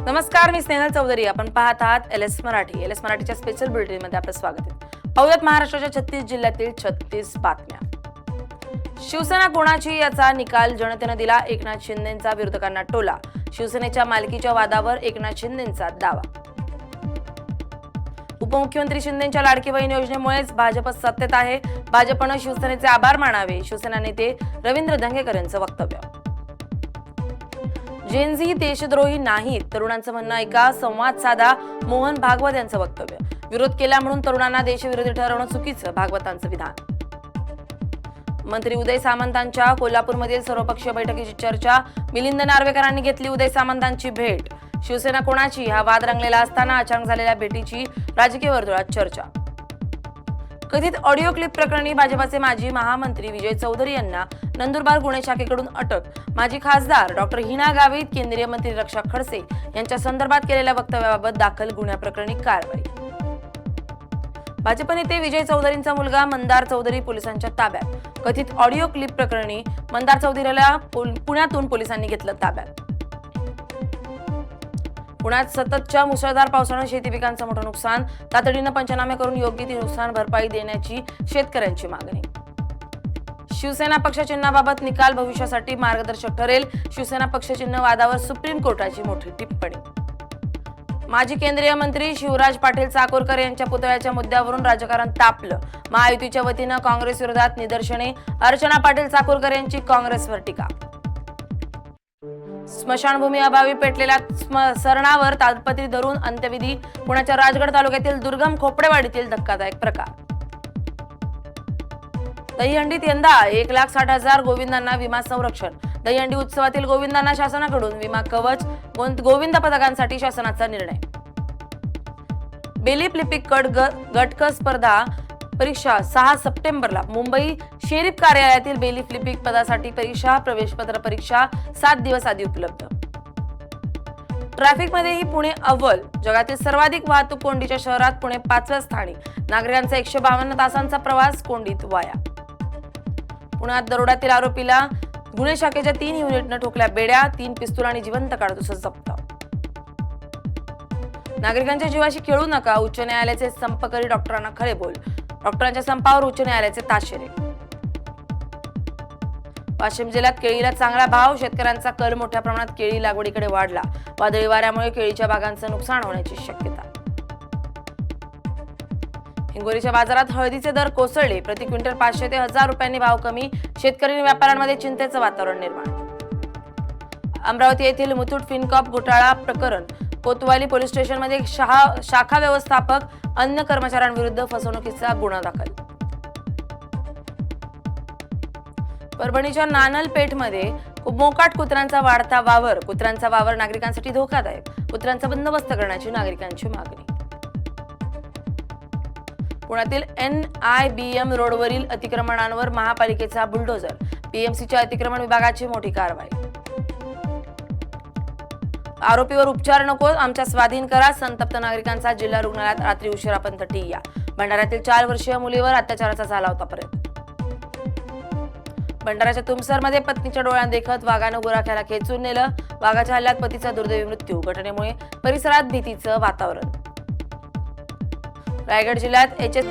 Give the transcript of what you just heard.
नमस्कार, मी स्नेहल चौधरी. आपण पाहत आहात एलएस मराठी. एलएस मराठीच्या स्पेशल बुलेटिन मध्ये आपलं स्वागत आहे. पाहुयात महाराष्ट्राच्या 36 जिल्ह्यातील 36 बातम्या. शिवसेना कोणाची याचा निकाल जनतेने दिला. एकनाथ शिंदेंचा विरोधकांना टोला. शिवसेनेच्या मालकीच्या वादावर एकनाथ शिंदेंचा दावा. उपमुख्यमंत्री शिंदेंच्या लाडकी बहीण योजनेमुळेच भाजप सत्तेत आहे. भाजपने शिवसेनेचे आभार मानावे. शिवसेना नेते रवींद्र धंगेकर यांचं वक्तव्य. जेनझी देशद्रोही नाहीत, तरुणांचं म्हणणं ऐका, संवाद साधा. मोहन भागवत यांचं वक्तव्य. विरोध केला म्हणून तरुणांना देशविरोधी ठरवणं चुकीचं, भागवतांचं विधान. मंत्री उदय सामंतांच्या कोल्हापूरमधील सर्वपक्षीय बैठकीची चर्चा. मिलिंद नार्वेकरांनी घेतली उदय सामंतांची भेट. शिवसेना कोणाची हा वाद रंगलेला असताना अचानक झालेल्या भेटीची राजकीय वर्तुळात चर्चा. कथित ऑडिओ क्लिप प्रकरणी भाजपाचे माजी महामंत्री विजय चौधरी यांना नंदुरबार गुन्हे शाखेकडून अटक. माजी खासदार डॉक्टर हिना गावित, केंद्रीय मंत्री रक्षा खडसे यांच्या संदर्भात केलेल्या वक्तव्याबाबत दाखल गुन्ह्याप्रकरणी कारवाई. भाजप नेते विजय चौधरींचा मुलगा मंदार चौधरी पोलिसांच्या ताब्यात. कथित ऑडिओ क्लिप प्रकरणी मंदार चौधरीला पुण्यातून पोलिसांनी घेतलं ताब्यात. पुण्यात सततच्या मुसळधार पावसाने शेती पिकांचं मोठं नुकसान. तातडीनं पंचनामे करून योग्य ती नुकसान भरपाई देण्याची शेतकऱ्यांची मागणी. शिवसेना पक्षचिन्हाबाबत निकाल भविष्यासाठी मार्गदर्शक ठरेल. शिवसेना पक्षचिन्ह वादावर सुप्रीम कोर्टाची मोठी टिप्पणी. माजी केंद्रीय मंत्री शिवराज पाटील चाकूरकर यांच्या पुतळ्याच्या मुद्द्यावरून राजकारण तापलं. महायुतीच्या वतीनं काँग्रेस विरोधात निदर्शने. अर्चना पाटील चाकूरकर यांची काँग्रेसवर टीका. स्मशानभूमी अभावी पेटलेल्या सरणावर ताडपत्री धरून अंत्यविधी. पुण्याच्या राजगड तालुक्यातील दुर्गम खोपडेवाडीतील धक्कादायक प्रकार. दहीहंडीत यंदा 1,60,000 गोविंदांना विमा संरक्षण. दहीहंडी उत्सवातील गोविंदांना शासनाकडून विमा कवच. गोविंद पथकांसाठी शासनाचा निर्णय. बेली लिपिक गट क स्पर्धा परीक्षा 6 सप्टेंबरला. मुंबई शेरीफ कार्यालयातील बेली लिपिक पदासाठी परीक्षा. प्रवेशपत्र परीक्षा 7 दिवस आधी उपलब्ध. ट्रॅफिकमध्येही पुणे अव्वल. जगातील सर्वाधिक वाहतूक कोंडीच्या शहरात पुणे 5व्या स्थानी. नागरिकांचा 152 तासांचा प्रवास कोंडीत वाया. पुण्यात दरोड्यातील आरोपीला गुन्हे शाखेच्या 3 युनिटनं ठोकल्या बेड्या. 3 पिस्तूल आणि जिवंत काडतुस जप्त. नागरिकांच्या जीवाशी खेळू नका. उच्च न्यायालयाचे संपकरी डॉक्टरांना खरे बोल. डॉक्टरांच्या संपावर उच्च न्यायालयाचे ताशेरे. वाशिम जिल्ह्यात केळीला चांगला भाव. शेतकऱ्यांचा कल मोठ्या प्रमाणात केळी लागवडीकडे वाढला. वादळी वाऱ्यामुळे केळीच्या बागांचं नुकसान होण्याची शक्यता. हिंगोलीच्या बाजारात हळदीचे दर कोसळले. प्रति क्विंटल 500 ते 1000 रुपयांनी भाव कमी. शेतकरी आणि व्यापाऱ्यांमध्ये चिंतेचं वातावरण निर्माण. अमरावती येथील मुथूट फिनकॉर्प घोटाळा प्रकरण. कोतवाली पोलीस स्टेशनमध्ये शाखा व्यवस्थापक अन्य कर्मचाऱ्यांविरुद्ध फसवणुकीचा गुन्हा दाखल. परभणीच्या नानलपेठमध्ये मोकाट कुत्र्यांचा वाढता वावर. कुत्र्यांचा वावर नागरिकांसाठी धोकादायक. कुत्र्यांचा बंदोबस्त करण्याची नागरिकांची मागणी. पुण्यातील NIBM रोडवरील अतिक्रमणांवर महापालिकेचा बुलडोझर. PMCच्या अतिक्रमण विभागाची मोठी कारवाई. आरोपीवर उपचार नको, आमच्या स्वाधीन करा. संतप्त नागरिकांचा जिल्हा रुग्णालयात रात्री उशिरापर्यंत ठिय्या. भंडाऱ्यातील 4 वर्षीय मुलीवर अत्याचाराचा झाला होता प्रयत्न. भंडाऱ्याच्या तुमसरमध्ये पत्नीच्या डोळ्यात देखत वाघानं गुराख्याला खेचून नेलं. वाघाच्या हल्ल्यात पतीचा दुर्दैवी मृत्यू. घटनेमुळे परिसरात भीतीचं वातावरण. रायगड जिल्ह्यात HS